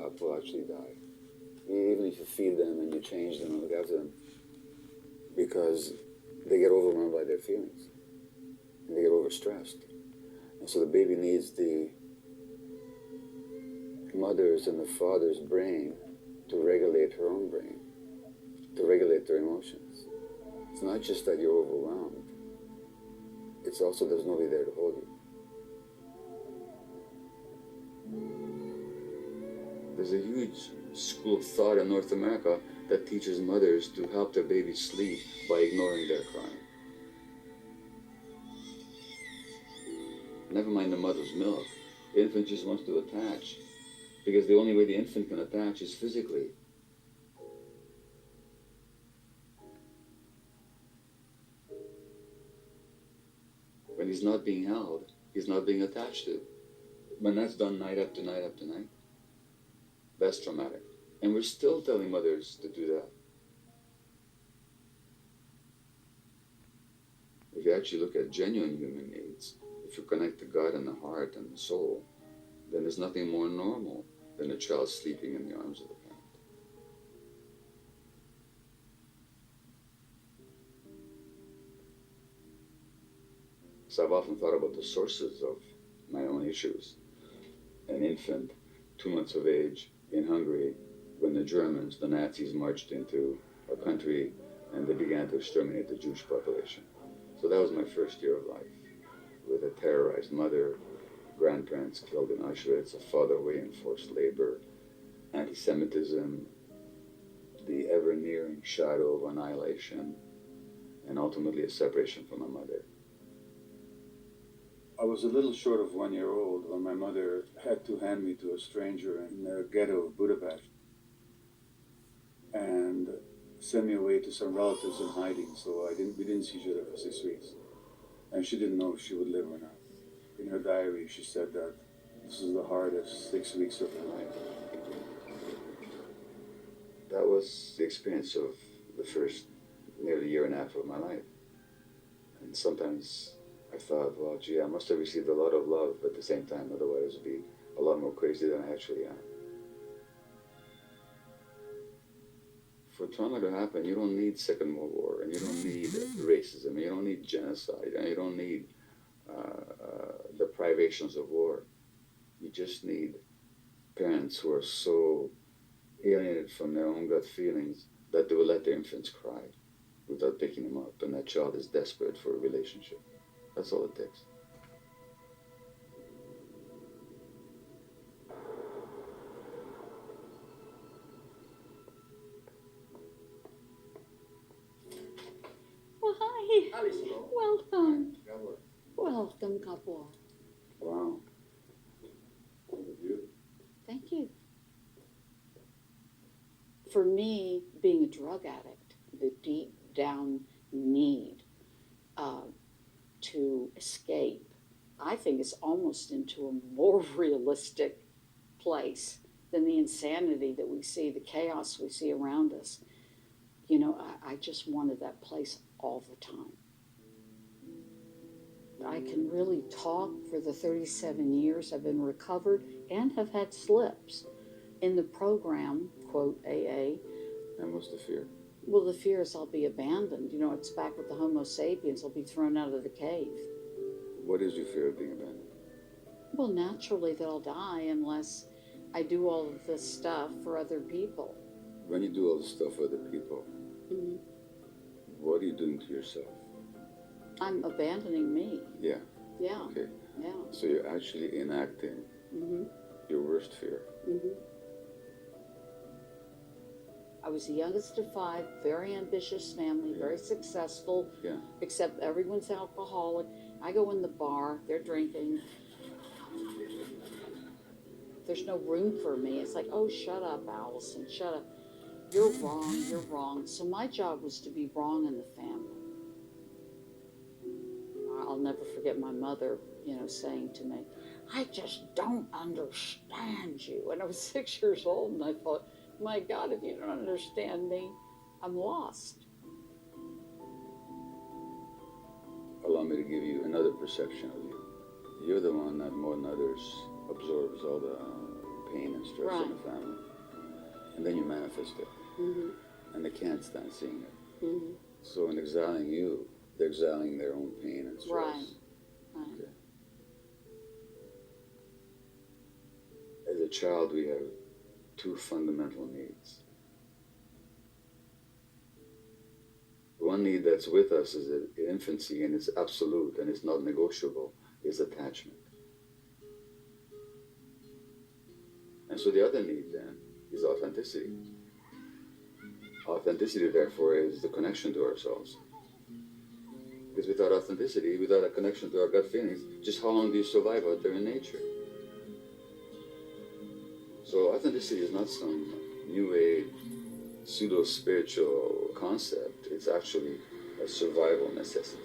top will actually die. Even if you feed them and you change them and look after them, because they get overwhelmed by their feelings. And they get overstressed. And so the baby needs the mother's and the father's brain to regulate her own brain, to regulate their emotions. It's not just that you're overwhelmed. It's also there's nobody there to hold you. There's a huge school of thought in North America that teaches mothers to help their babies sleep by ignoring their crying. Never mind the mother's milk. The infant just wants to attach, because the only way the infant can attach is physically. When he's not being held, he's not being attached to. When that's done night after night after night, that's traumatic. And we're still telling mothers to do that. If you actually look at genuine human needs, if you connect to God and the heart and the soul, then there's nothing more normal than a child sleeping in the arms of the parent. So I've often thought about the sources of my own issues. An infant, 2 months of age, in Hungary, when the Germans, the Nazis, marched into our country and they began to exterminate the Jewish population. So that was my first year of life, with a terrorized mother, grandparents killed in Auschwitz, a father away in forced labor, anti-Semitism, the ever-nearing shadow of annihilation, and ultimately a separation from my mother. I was a little short of 1 year old when my mother had to hand me to a stranger in the ghetto of Budapest and send me away to some relatives in hiding, so we didn't see each other for 6 weeks. And she didn't know if she would live or not. In her diary, she said that this is the hardest 6 weeks of her life. That was the experience of the first nearly year and a half of my life. And sometimes I thought, well, gee, I must have received a lot of love at the same time, otherwise I'd be a lot more crazy than I actually am. For trauma to happen, you don't need Second World War, and you don't need racism, and you don't need genocide, and you don't need the privations of war. You just need parents who are so alienated from their own gut feelings that they will let their infants cry without picking them up, and that child is desperate for a relationship. That's all it takes. Well, hi. Welcome. Welcome, couple. Wow. You? Thank you. For me, being a drug addict, the deep down need to escape, I think is almost into a more realistic place than the insanity that we see, the chaos we see around us. You know, I just wanted that place all the time. I can really talk for the 37 years I've been recovered and have had slips. In the program, quote, AA. And what's the fear? Well, the fear is I'll be abandoned. You know, it's back with the Homo sapiens. I'll be thrown out of the cave. What is your fear of being abandoned? Well, naturally that I'll die unless I do all of this stuff for other people. When you do all this stuff for other people, what are you doing to yourself? I'm abandoning me. Yeah. Yeah. Okay. Yeah. So you're actually enacting your worst fear. I was the youngest of 5, very ambitious family, very successful, except everyone's alcoholic. I go in the bar, they're drinking. There's no room for me. It's like, oh, shut up, Allison, shut up. You're wrong, you're wrong. So my job was to be wrong in the family. I'll never forget my mother, saying to me, I just don't understand you. And I was 6 years old, and I thought, my God, if you don't understand me, I'm lost. Allow me to give you another perception of you. You're the one that more than others absorbs all the pain and stress in the family. And then you manifest it. And they can't stand seeing it. So in exiling you, they're exiling their own pain and stress. Right. Okay. As a child, we have two fundamental needs. One need that's with us is in infancy, and it's absolute and it's not negotiable, is attachment. And so the other need then is authenticity. Authenticity, therefore, is the connection to ourselves. Because without authenticity, without a connection to our gut feelings, just how long do you survive out there in nature? So authenticity is not some new age, pseudo-spiritual concept. It's actually a survival necessity.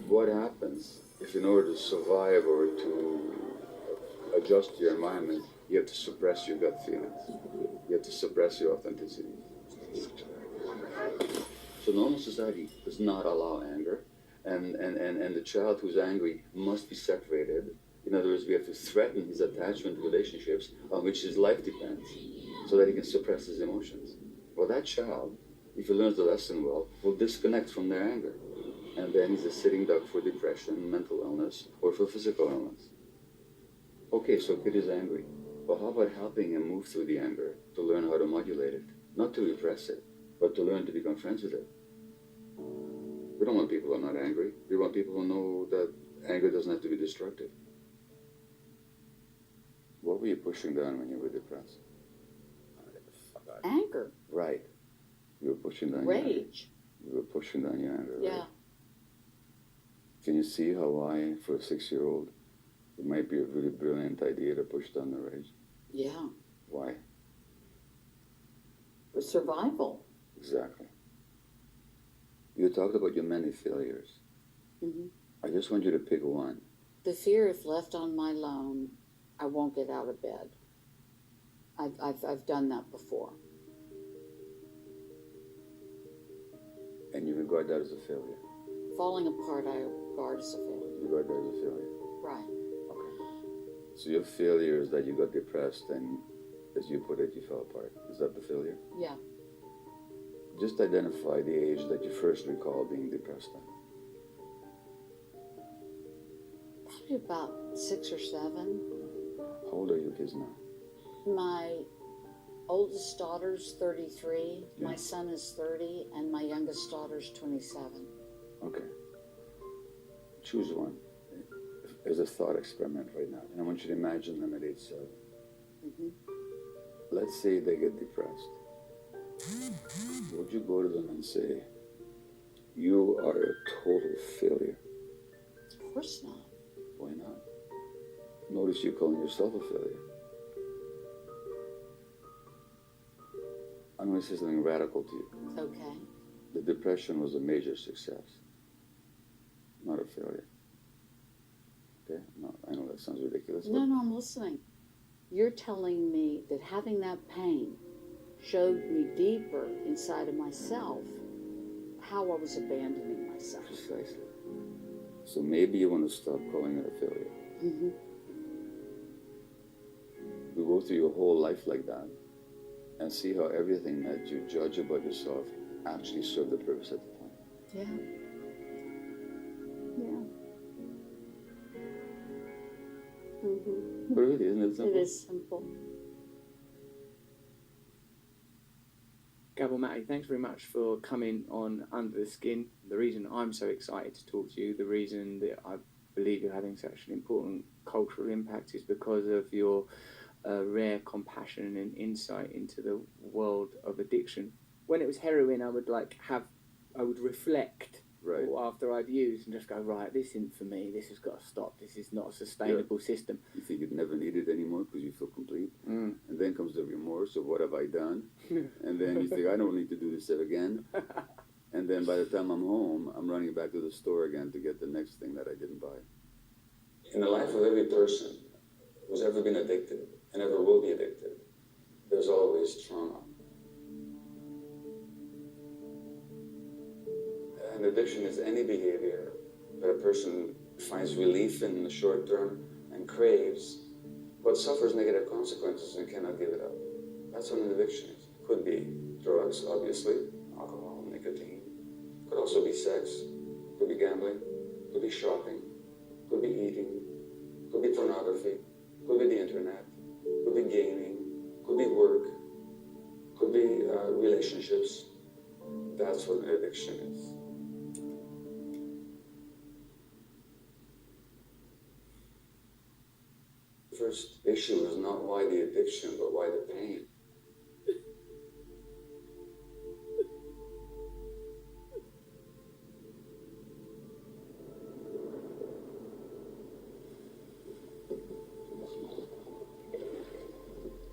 What happens if in order to survive or to adjust to your environment, you have to suppress your gut feelings? You have to suppress your authenticity. So normal society does not allow anger, and the child who's angry must be separated. In other words, we have to threaten his attachment relationships on which his life depends, so that he can suppress his emotions. Well, that child, if he learns the lesson well, will disconnect from their anger. And then he's a sitting duck for depression, mental illness, or for physical illness. Okay, so kid is angry. Well, how about helping him move through the anger to learn how to modulate it? Not to repress it, but to learn to become friends with it. We don't want people who are not angry. We want people who know that anger doesn't have to be destructive. What were you pushing down when you were depressed? Anger. Right. You were pushing down your anger. Rage. You were pushing down your anger, right? Yeah. Can you see how why, for a 6-year-old, it might be a really brilliant idea to push down the rage? Yeah. Why? For survival. Exactly. You talked about your many failures. I just want you to pick one. The fear, if left on my own, I won't get out of bed. I've done that before. And you regard that as a failure? Falling apart, I regard as a failure. You regard that as a failure? Right. Okay. So your failure is that you got depressed and, as you put it, you fell apart. Is that the failure? Yeah. Just identify the age that you first recall being depressed at. Probably about 6 or 7. How old are your kids now? My oldest daughter's 33, Yeah. my son is 30, and my youngest daughter's 27. Okay. Choose one. As a thought experiment right now. And I want you to imagine them at age 7. Let's say they get depressed. Would you go to them and say, you are a total failure? Of course not. Why not? Notice you're calling yourself a failure. I'm going to say something radical to you. Okay. The depression was a major success, not a failure. Okay? No, I know that sounds ridiculous. No, I'm listening. You're telling me that having that pain showed me deeper inside of myself how I was abandoning myself. Precisely. So maybe you want to stop calling it a failure. You go through your whole life like that and see how everything that you judge about yourself actually served the purpose at the time. Yeah. But really, isn't it simple? It is simple. Gabor Matti, thanks very much for coming on Under the Skin. The reason I'm so excited to talk to you, the reason that I believe you're having such an important cultural impact is because of your rare compassion and insight into the world of addiction. When it was heroin, I would reflect Right. after I'd used and just go, right, this isn't for me, this has got to stop, this is not a sustainable system. You think you'd never need it anymore because you feel complete. Mm. And then comes the remorse of what have I done? And then you think, I don't need to do this again. And then by the time I'm home, I'm running back to the store again to get the next thing that I didn't buy. In the life of every person who's ever been addicted and ever will be addicted, there's always trauma. And the addiction is any behavior that a person finds relief in the short term and craves, but suffers negative consequences and cannot give it up. That's what an addiction is. Could be drugs, obviously, alcohol, nicotine. Could also be sex, could be gambling, could be shopping, could be eating, could be pornography, could be the internet, could be gaming, could be work, could be relationships. That's what an addiction is. The first issue is not why the addiction, but why the pain.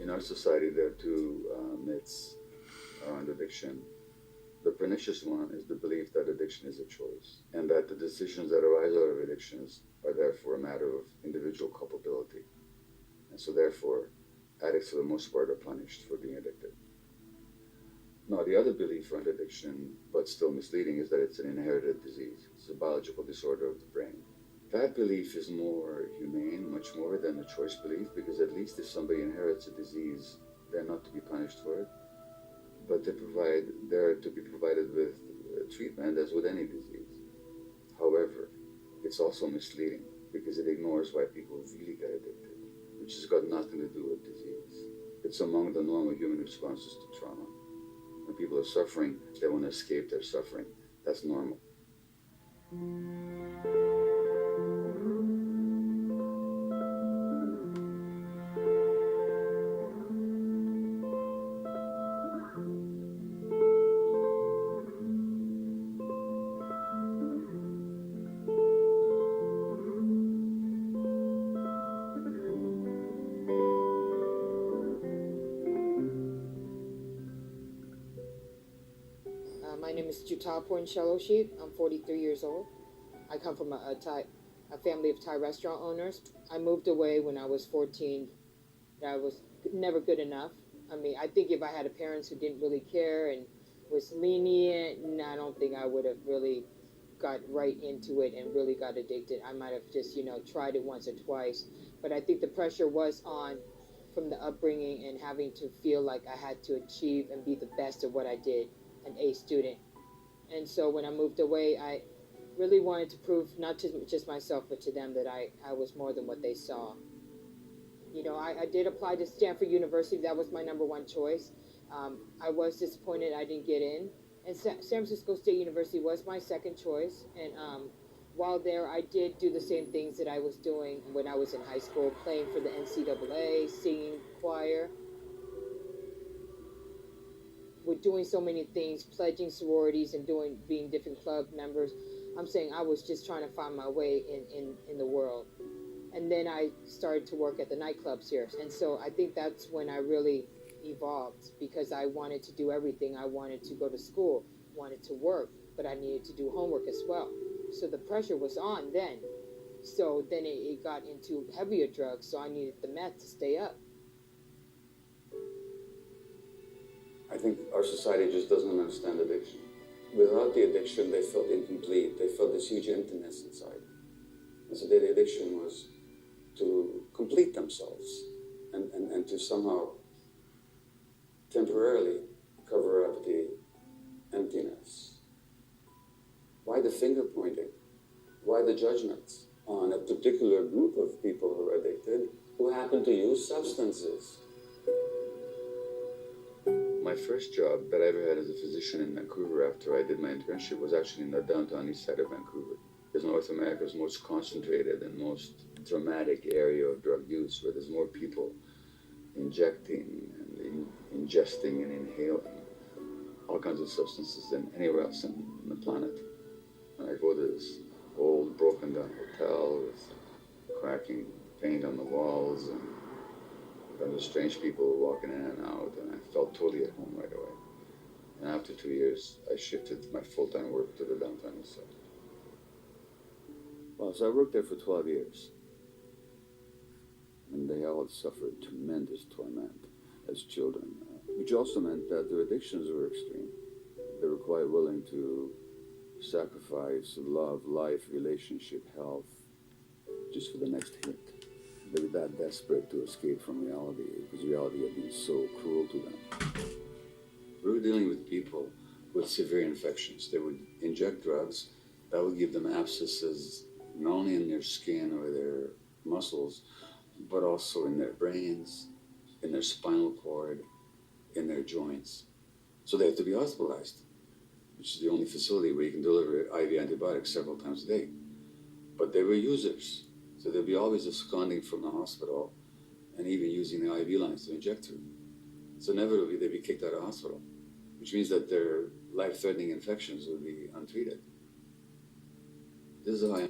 In our society, there are two myths around addiction. The pernicious one is the belief that addiction is a choice, and that the decisions that arise out of addictions are therefore a matter of individual culpability. And so therefore, addicts for the most part are punished for being addicted. Now, the other belief around addiction, but still misleading, is that it's an inherited disease. It's a biological disorder of the brain. That belief is more humane, much more than the choice belief, because at least if somebody inherits a disease, they're not to be punished for it, but they're to be provided with treatment as with any disease. However, it's also misleading because it ignores why people really get addicted, which has got nothing to do with disease. It's among the normal human responses to trauma. When people are suffering, they want to escape their suffering. That's normal. My name is Jutaporn Sheloshi. I'm 43 years old. I come from a family of Thai restaurant owners. I moved away when I was 14. I was never good enough. I mean, I think if I had parents who didn't really care and was lenient, I don't think I would have really got right into it and really got addicted. I might have just, tried it once or twice. But I think the pressure was on from the upbringing and having to feel like I had to achieve and be the best at what I did, an A student. And so when I moved away, I really wanted to prove not to just myself, but to them that I was more than what they saw. I did apply to Stanford University. That was my number one choice. I was disappointed I didn't get in. And San Francisco State University was my second choice. And while there, I did do the same things that I was doing when I was in high school, playing for the NCAA, singing choir. With doing so many things, pledging sororities and being different club members. I'm saying I was just trying to find my way in the world. And then I started to work at the nightclubs here. And so I think that's when I really evolved, because I wanted to do everything. I wanted to go to school, wanted to work, but I needed to do homework as well. So the pressure was on then. So then it got into heavier drugs, so I needed the meth to stay up. I think our society just doesn't understand addiction. Without the addiction, they felt incomplete. They felt this huge emptiness inside. And so the addiction was to complete themselves and to somehow temporarily cover up the emptiness. Why the finger pointing? Why the judgments on a particular group of people who are addicted who happen to use substances? My first job that I ever had as a physician in Vancouver after I did my internship was actually in the downtown east side of Vancouver. It's North America's most concentrated and most dramatic area of drug use, where there's more people injecting and ingesting and inhaling all kinds of substances than anywhere else on the planet. And I go to this old, broken down hotel with cracking paint on the walls and the strange people walking in and out, and I felt totally at home right away. And after 2 years, I shifted my full-time work to the downtown east side. Well, so I worked there for 12 years. And they all suffered tremendous torment as children, which also meant that their addictions were extreme. They were quite willing to sacrifice, love, life, relationship, health, just for the next hit. They were that desperate to escape from reality because reality had been so cruel to them. We were dealing with people with severe infections. They would inject drugs that would give them abscesses not only in their skin or their muscles, but also in their brains, in their spinal cord, in their joints. So they have to be hospitalized, which is the only facility where you can deliver IV antibiotics several times a day. But they were users, so they'd be always absconding from the hospital and even using the IV lines to inject through. So inevitably they'd be kicked out of hospital, which means that their life-threatening infections would be untreated. This is how I